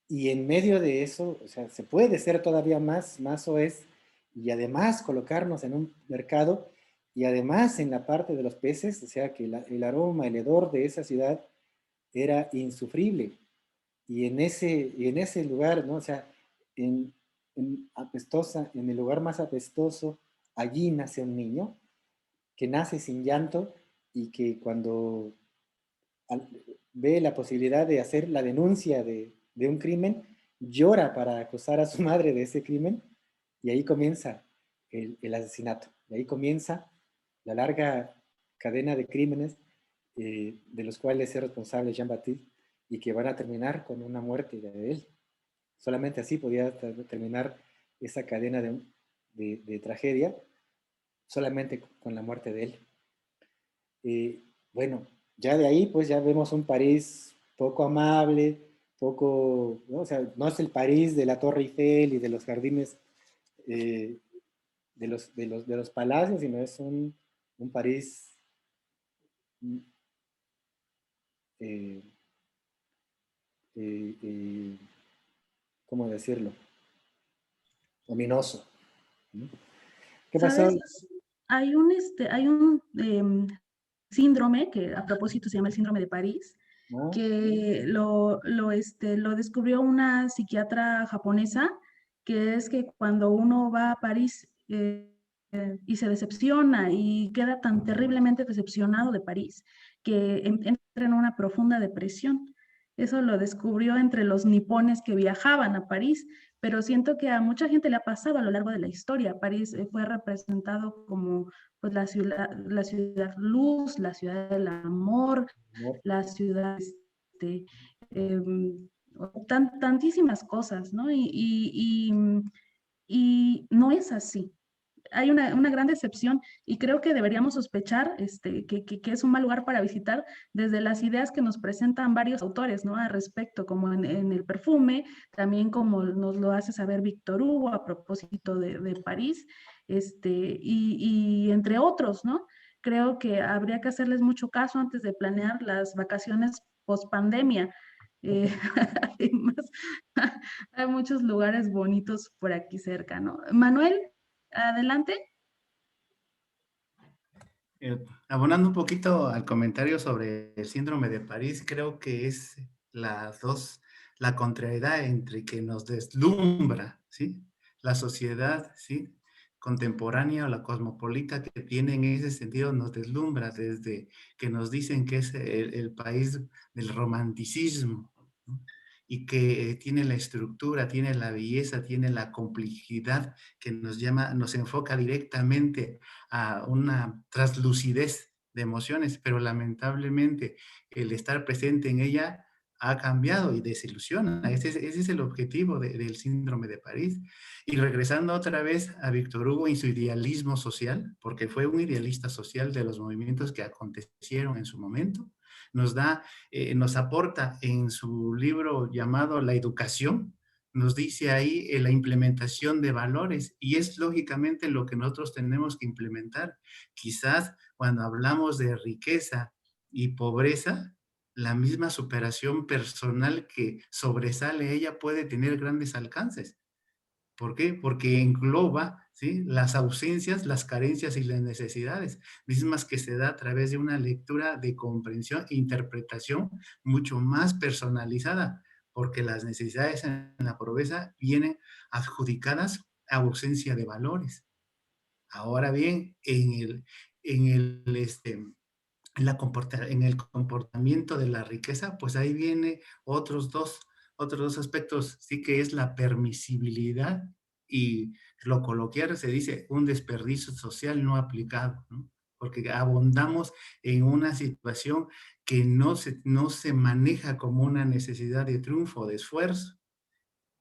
Speaker 2: Y en medio de eso, o sea, se puede ser todavía más soez y además colocarnos en un mercado y además en la parte de los peces, o sea, que el aroma, el hedor de esa ciudad era insufrible. Y en ese lugar, ¿no? O sea, apestosa, en el lugar más apestoso, allí nace un niño que nace sin llanto y que cuando ve la posibilidad de hacer la denuncia de un crimen, llora para acusar a su madre de ese crimen y ahí comienza el asesinato. Y ahí comienza la larga cadena de crímenes de los cuales es responsable Jean-Baptiste y que van a terminar con una muerte de él. Solamente así podía terminar esa cadena de tragedia, solamente con la muerte de él. Bueno, ya de ahí pues ya vemos un París poco amable, poco, ¿no? O sea, no es el París de la Torre Eiffel y de los jardines eh, de los palacios, sino es un París, eh, eh, eh, ¿cómo decirlo? Ominoso, ¿no? ¿Qué pasó?
Speaker 1: ¿Sabes? Hay un síndrome que a propósito se llama el síndrome de París,
Speaker 2: ¿No?
Speaker 1: que lo descubrió una psiquiatra japonesa, que es que cuando uno va a París y se decepciona y queda tan terriblemente decepcionado de París, que entra en una profunda depresión. Eso lo descubrió entre los nipones que viajaban a París, pero siento que a mucha gente le ha pasado a lo largo de la historia. París fue representado como pues, la ciudad luz, la ciudad del amor,
Speaker 2: ¿No?
Speaker 1: la ciudad, eh, tantísimas cosas, ¿no? Y no es así. Hay una gran decepción y creo que deberíamos sospechar que es un mal lugar para visitar desde las ideas que nos presentan varios autores, ¿no? Al respecto, como en el perfume, también como nos lo hace saber Víctor Hugo a propósito de París, y entre otros, ¿no? Creo que habría que hacerles mucho caso antes de planear las vacaciones post pandemia. Además, hay muchos lugares bonitos por aquí cerca, ¿no? Manuel, adelante.
Speaker 5: Abonando un poquito al comentario sobre el síndrome de París, creo que es la contrariedad entre que nos deslumbra, ¿sí? La sociedad, ¿sí? Contemporánea o la cosmopolita que tiene en ese sentido nos deslumbra desde que nos dicen que es el país del romanticismo, ¿no? Y que tiene la estructura, tiene la belleza, tiene la complejidad que nos enfoca directamente a una traslucidez de emociones, pero lamentablemente el estar presente en ella ha cambiado y desilusiona. Ese es el objetivo del síndrome de París. Y regresando otra vez a Víctor Hugo y su idealismo social, porque fue un idealista social de los movimientos que acontecieron en su momento, nos aporta en su libro llamado La Educación, nos dice ahí la implementación de valores, y es lógicamente lo que nosotros tenemos que implementar. Quizás cuando hablamos de riqueza y pobreza, la misma superación personal que sobresale ella puede tener grandes alcances. ¿Por qué? Porque engloba, ¿sí?, las ausencias, las carencias y las necesidades, mismas que se da a través de una lectura de comprensión e interpretación mucho más personalizada, porque las necesidades en la pobreza vienen adjudicadas a ausencia de valores. Ahora bien, en el comportamiento de la riqueza, pues ahí viene otros dos aspectos, sí, que es la permisibilidad y lo coloquial se dice un desperdicio social no aplicado, ¿no? Porque abundamos en una situación que no se maneja como una necesidad de triunfo, de esfuerzo.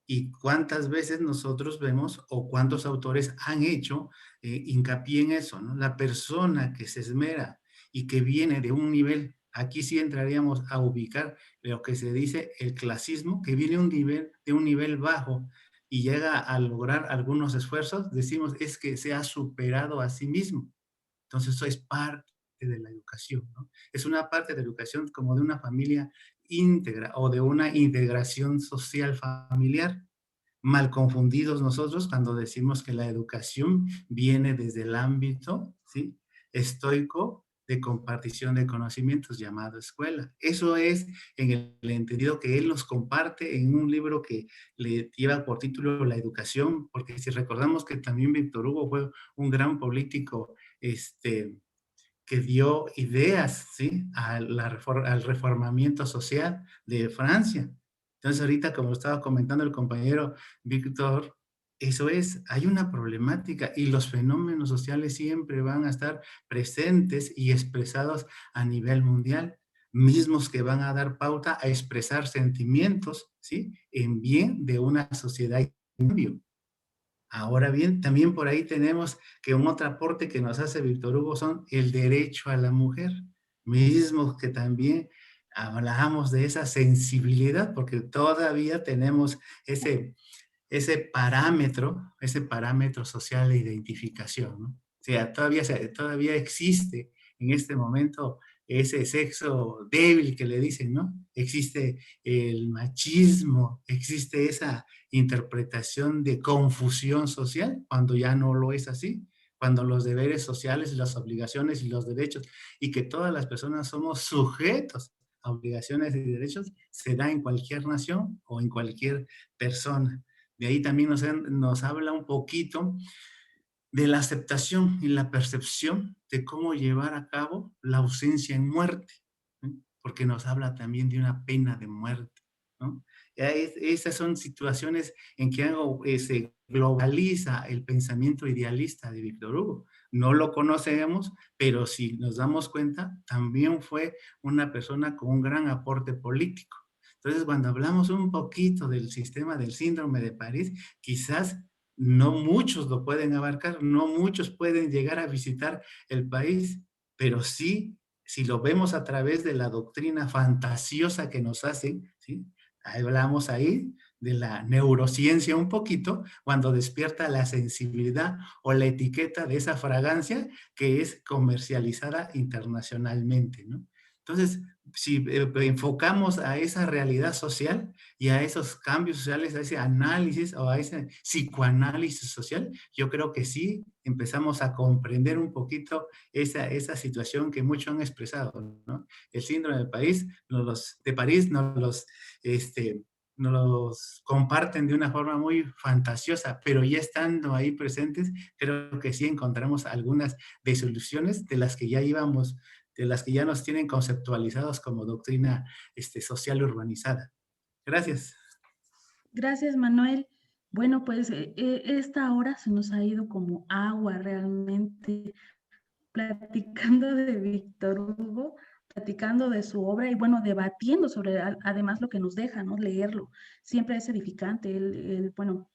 Speaker 5: Y cuántas veces nosotros vemos o cuántos autores han hecho hincapié en eso, ¿no? La persona que se esmera y que viene de un nivel, aquí sí entraríamos a ubicar lo que se dice el clasismo, que viene de un nivel bajo y llega a lograr algunos esfuerzos, decimos es que se ha superado a sí mismo. Entonces eso es parte de la educación, ¿no? Es una parte de la educación como de una familia íntegra o de una integración social familiar. Mal confundidos nosotros cuando decimos que la educación viene desde el ámbito, ¿sí?, estoico de compartición de conocimientos llamado escuela. Eso es en el entendido que él nos comparte en un libro que le lleva por título La educación, porque si recordamos que también Víctor Hugo fue un gran político, que dio ideas, ¿sí?, al reformamiento social de Francia. Entonces, ahorita, como estaba comentando el compañero Víctor, eso es, hay una problemática y los fenómenos sociales siempre van a estar presentes y expresados a nivel mundial, mismos que van a dar pauta a expresar sentimientos, ¿sí?, en bien de una sociedad en cambio. Ahora bien, también por ahí tenemos que un otro aporte que nos hace Víctor Hugo son el derecho a la mujer, mismos que también hablamos de esa sensibilidad, porque todavía tenemos ese parámetro social de identificación, ¿no? O sea, todavía existe en este momento ese sexo débil que le dicen, ¿no? Existe el machismo, existe esa interpretación de confusión social cuando ya no lo es así, cuando los deberes sociales, las obligaciones y los derechos, y que todas las personas somos sujetos a obligaciones y derechos, se da en cualquier nación o en cualquier persona. De ahí también nos habla un poquito de la aceptación y la percepción de cómo llevar a cabo la ausencia en muerte, ¿no? Porque nos habla también de una pena de muerte, ¿no? Esas son situaciones en que se globaliza el pensamiento idealista de Víctor Hugo. No lo conocemos, pero si nos damos cuenta, también fue una persona con un gran aporte político. Entonces, cuando hablamos un poquito del sistema del síndrome de París, quizás no muchos lo pueden abarcar, no muchos pueden llegar a visitar el país, pero sí, si lo vemos a través de la doctrina fantasiosa que nos hacen, ¿sí? Hablamos ahí de la neurociencia un poquito, cuando despierta la sensibilidad o la etiqueta de esa fragancia que es comercializada internacionalmente, ¿no? Entonces, si enfocamos a esa realidad social y a esos cambios sociales, a ese análisis o a ese psicoanálisis social, yo creo que sí empezamos a comprender un poquito esa situación que muchos han expresado, ¿no? El síndrome de París nos los comparten de una forma muy fantasiosa, pero ya estando ahí presentes, creo que sí encontramos algunas desilusiones de las que ya nos tienen conceptualizados como doctrina social urbanizada. Gracias.
Speaker 1: Gracias, Manuel. Bueno, pues esta hora se nos ha ido como agua realmente platicando de Víctor Hugo. platicando de su obra y bueno, debatiendo sobre además lo que nos deja, ¿no? Leerlo. Siempre es edificante. Él, bueno,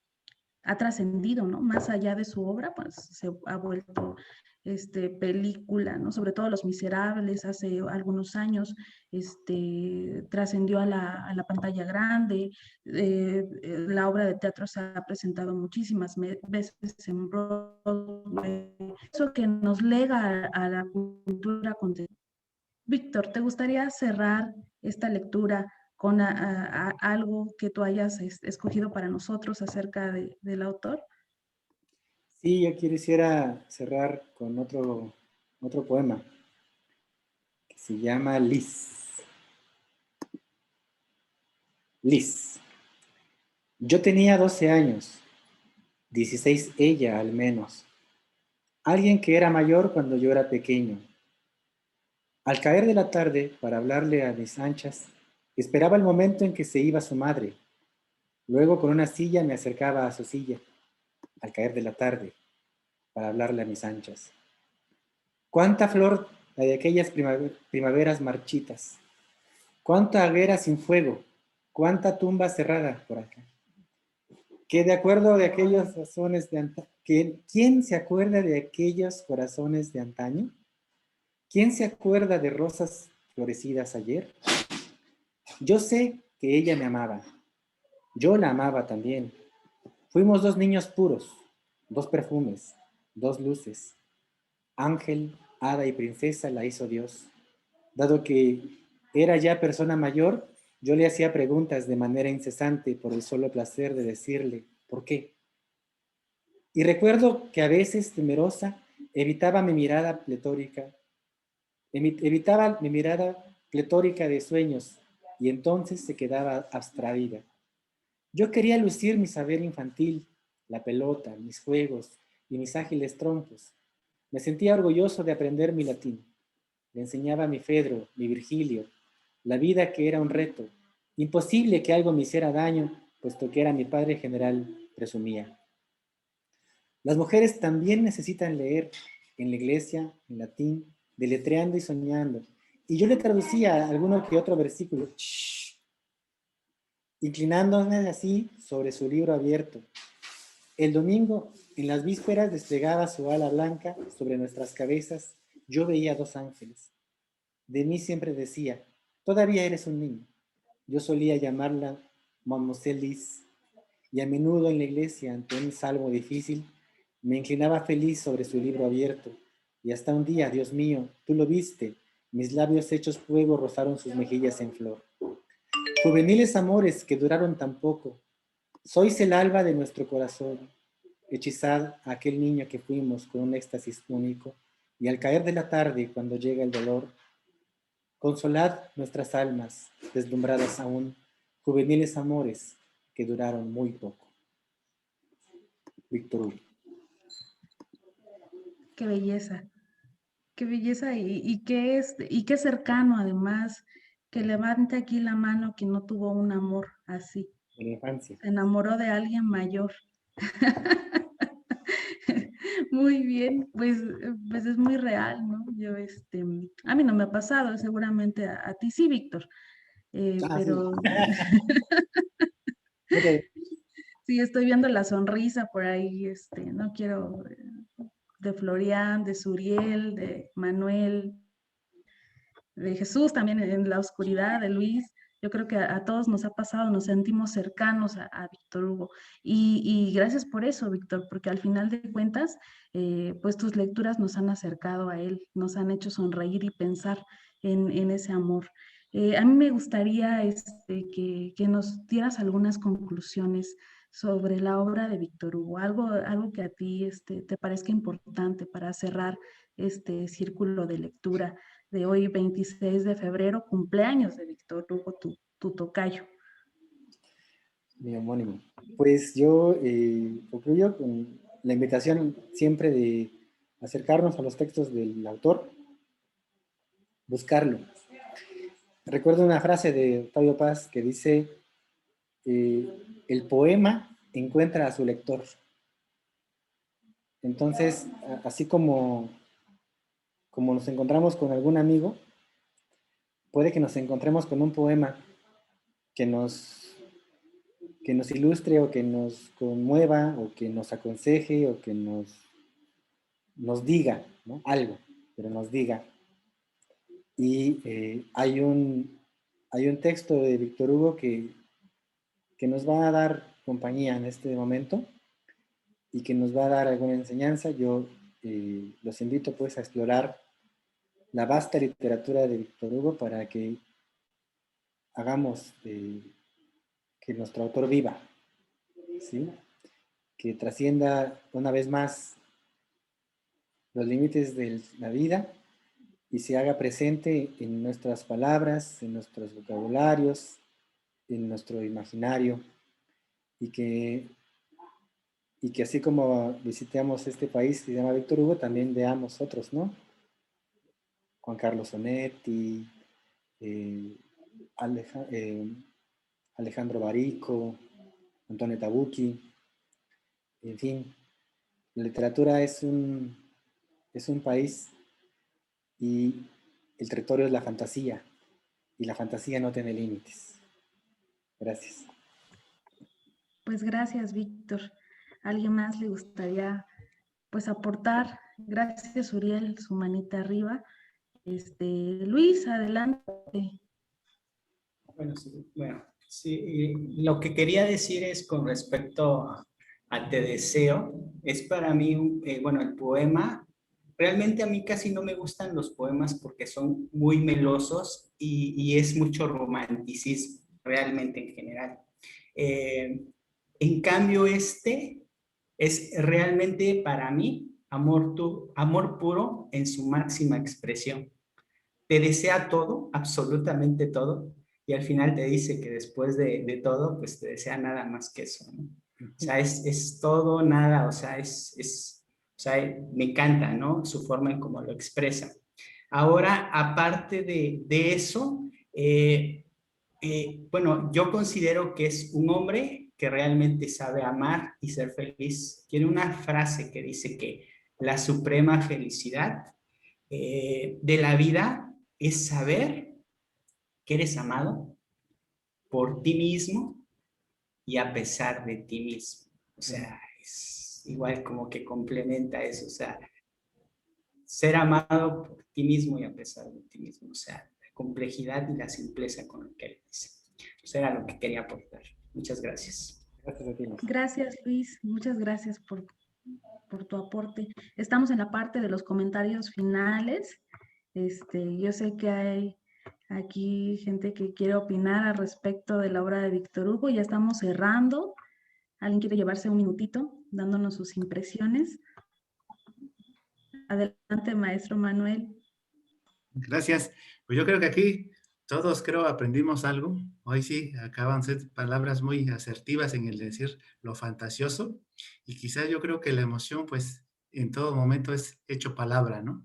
Speaker 1: ha trascendido, ¿no? Más allá de su obra, pues se ha vuelto película, ¿no? Sobre todo Los Miserables, hace algunos años, trascendió a la pantalla grande. La obra de teatro se ha presentado muchísimas veces en Broadway. Eso que nos lega a la cultura contemporánea. Víctor, ¿te gustaría cerrar esta lectura con algo que tú hayas escogido para nosotros acerca del autor?
Speaker 2: Sí, yo quisiera cerrar con otro poema que se llama Liz. Liz. Yo tenía 12 años, 16 ella al menos. Alguien que era mayor cuando yo era pequeño. Al caer de la tarde, para hablarle a mis anchas, esperaba el momento en que se iba su madre. Luego con una silla me acercaba a su silla, al caer de la tarde, para hablarle a mis anchas. Cuánta flor la de aquellas primaveras marchitas. Cuánta hoguera sin fuego. Cuánta tumba cerrada por acá. Que de acuerdo de aquellos razones de antaño. ¿Quién se acuerda de aquellos corazones de antaño? ¿Quién se acuerda de rosas florecidas ayer? Yo sé que ella me amaba. Yo la amaba también. Fuimos dos niños puros, dos perfumes, dos luces. Ángel, hada y princesa la hizo Dios. Dado que era ya persona mayor, yo le hacía preguntas de manera incesante por el solo placer de decirle ¿por qué? Y recuerdo que a veces, temerosa, evitaba mi mirada pletórica de sueños y entonces se quedaba abstraída. Yo quería lucir mi saber infantil, la pelota, mis juegos y mis ágiles trompos. Me sentía orgulloso de aprender mi latín. Le enseñaba mi Fedro, mi Virgilio, la vida que era un reto. Imposible que algo me hiciera daño, puesto que era mi padre general, presumía. Las mujeres también necesitan leer en la iglesia, en latín, deletreando y soñando. Y yo le traducía alguno que otro versículo, inclinándome así sobre su libro abierto. El domingo, en las vísperas, desplegaba su ala blanca sobre nuestras cabezas. Yo veía dos ángeles. De mí siempre decía, todavía eres un niño. Yo solía llamarla Mademoiselle Liz, y a menudo en la iglesia, ante un salmo difícil, me inclinaba feliz sobre su libro abierto, y hasta un día, Dios mío, tú lo viste, mis labios hechos fuego rozaron sus mejillas en flor. Juveniles amores que duraron tan poco, sois el alba de nuestro corazón, hechizad a aquel niño que fuimos con un éxtasis único, y al caer de la tarde, cuando llega el dolor, consolad nuestras almas, deslumbradas aún, juveniles amores que duraron muy poco. Víctor Hugo.
Speaker 1: Qué belleza y qué cercano además, que levante aquí la mano que no tuvo un amor así.
Speaker 2: En la infancia.
Speaker 1: Se enamoró de alguien mayor. Muy bien, pues es muy real, ¿no? Yo, a mí no me ha pasado, seguramente a ti sí, Víctor, pero
Speaker 2: Sí.
Speaker 1: sí estoy viendo la sonrisa por ahí, no quiero, de Florian, de Suriel, de Manuel, de Jesús también en la oscuridad, de Luis. Yo creo que a todos nos ha pasado, nos sentimos cercanos a Víctor Hugo. Y gracias por eso, Víctor, porque al final de cuentas, pues tus lecturas nos han acercado a él, nos han hecho sonreír y pensar en ese amor. A mí me gustaría que nos dieras algunas conclusiones sobre la obra de Víctor Hugo, algo que a ti te parezca importante para cerrar este círculo de lectura de hoy, 26 de febrero, cumpleaños de Víctor Hugo, tu tocayo.
Speaker 2: Mi homónimo. Pues yo concluyo con la invitación siempre de acercarnos a los textos del autor, buscarlo. Recuerdo una frase de Octavio Paz que dice, el poema encuentra a su lector. Entonces, así como nos encontramos con algún amigo, puede que nos encontremos con un poema que nos ilustre o que nos conmueva o que nos aconseje o que nos diga, ¿no? Algo, pero nos diga. Y hay un texto de Víctor Hugo que nos va a dar compañía en este momento y que nos va a dar alguna enseñanza. Yo los invito pues a explorar la vasta literatura de Víctor Hugo para que hagamos que nuestro autor viva, ¿sí? Que trascienda una vez más los límites de la vida y se haga presente en nuestras palabras, en nuestros vocabularios, en nuestro imaginario, y que así como visitamos este país que se llama Víctor Hugo, también veamos otros, ¿no? Juan Carlos Onetti, Alejandro Barico, Antonio Tabucchi, en fin, la literatura es un país y el territorio es la fantasía, y la fantasía no tiene límites. Gracias.
Speaker 1: Pues gracias, Víctor. ¿Alguien más le gustaría pues aportar? Gracias, Uriel, su manita arriba. Luis, adelante.
Speaker 4: Bueno, sí, lo que quería decir es con respecto a Te Deseo, es para mí, bueno, el poema, realmente a mí casi no me gustan los poemas porque son muy melosos y es mucho romanticismo, realmente en general. En cambio, este es realmente para mí amor puro en su máxima expresión. Te desea todo, absolutamente todo, y al final te dice que después de todo, pues te desea nada más que eso, ¿no? O sea, es todo, nada, o sea, o sea, me encanta, ¿no? Su forma en cómo lo expresa. Ahora, aparte de eso, bueno, yo considero que es un hombre que realmente sabe amar y ser feliz. Tiene una frase que dice que la suprema felicidad de la vida es saber que eres amado por ti mismo y a pesar de ti mismo. O sea, es igual como que complementa eso. O sea, ser amado por ti mismo y a pesar de ti mismo. O sea, la complejidad y la simpleza con lo que él dice. Eso era lo que quería aportar. Muchas gracias.
Speaker 2: Gracias a ti.
Speaker 1: Gracias, Luis. Muchas gracias por tu aporte. Estamos en la parte de los comentarios finales. Yo sé que hay aquí gente que quiere opinar al respecto de la obra de Víctor Hugo. Ya estamos cerrando. ¿Alguien quiere llevarse un minutito dándonos sus impresiones? Adelante, maestro Manuel.
Speaker 5: Gracias. Pues yo creo que aquí todos aprendimos algo. Hoy sí, acaban de ser palabras muy asertivas en el decir lo fantasioso. Y quizás yo creo que la emoción, pues, en todo momento es hecho palabra, ¿no?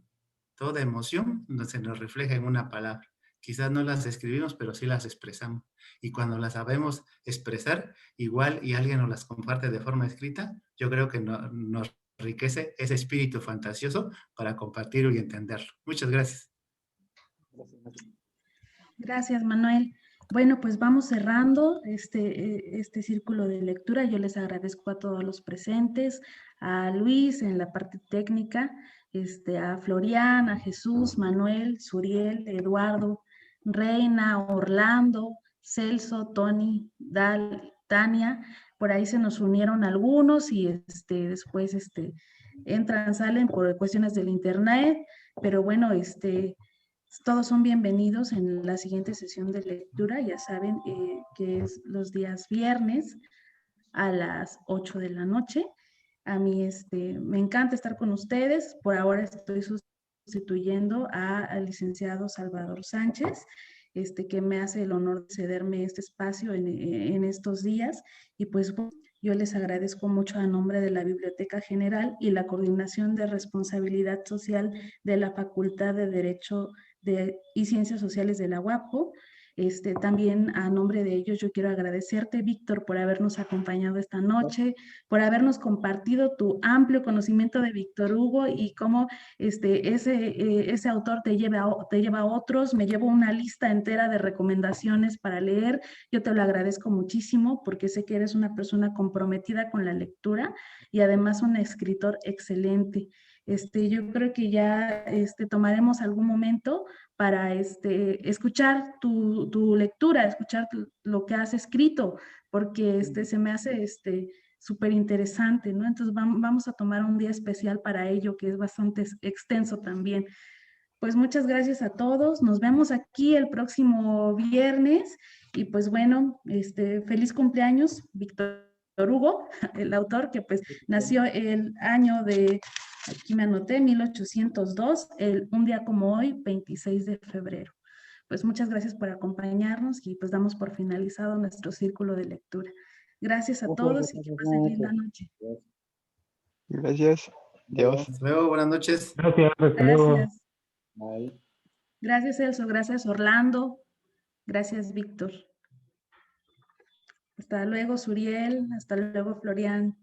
Speaker 5: Toda emoción se nos refleja en una palabra. Quizás no las escribimos, pero sí las expresamos. Y cuando las sabemos expresar, igual y alguien nos las comparte de forma escrita, yo creo que nos enriquece ese espíritu fantasioso para compartirlo y entenderlo. Muchas gracias.
Speaker 1: Gracias, Manuel. Bueno, pues vamos cerrando este círculo de lectura. Yo les agradezco a todos los presentes, a Luis en la parte técnica, a Florian, a Jesús, Manuel, Suriel, Eduardo, Reina, Orlando, Celso, Tony, Tania. Por ahí se nos unieron algunos y después entran, salen por cuestiones del internet, pero bueno, todos son bienvenidos en la siguiente sesión de lectura. Ya saben que es los días viernes a las 8 de la noche. A mí me encanta estar con ustedes. Por ahora estoy sustituyendo al licenciado Salvador Sánchez, que me hace el honor de cederme este espacio en estos días. Y pues yo les agradezco mucho a nombre de la Biblioteca General y la Coordinación de Responsabilidad Social de la Facultad de Derecho y Ciencias Sociales de la UAPO, También a nombre de ellos yo quiero agradecerte, Víctor, por habernos acompañado esta noche, por habernos compartido tu amplio conocimiento de Víctor Hugo y cómo ese autor te lleva a otros. Me llevo una lista entera de recomendaciones para leer. Yo te lo agradezco muchísimo porque sé que eres una persona comprometida con la lectura y además un escritor excelente. Yo creo que ya tomaremos algún momento para escuchar tu lectura, escuchar lo que has escrito, porque se me hace súper interesante, ¿no? Entonces vamos a tomar un día especial para ello, que es bastante extenso también. Pues muchas gracias a todos, nos vemos aquí el próximo viernes y pues bueno, feliz cumpleaños, Víctor Hugo, el autor que pues nació el año de, aquí me anoté, 1802, un día como hoy, 26 de febrero. Pues muchas gracias por acompañarnos y pues damos por finalizado nuestro círculo de lectura. Gracias a todos y que pasen linda noche.
Speaker 3: Gracias. Dios.
Speaker 5: Hasta luego, buenas noches.
Speaker 6: Gracias, hasta luego.
Speaker 1: Gracias.
Speaker 2: Bye.
Speaker 1: Gracias, Elso. Gracias, Orlando. Gracias, Víctor. Hasta luego, Suriel. Hasta luego, Florian.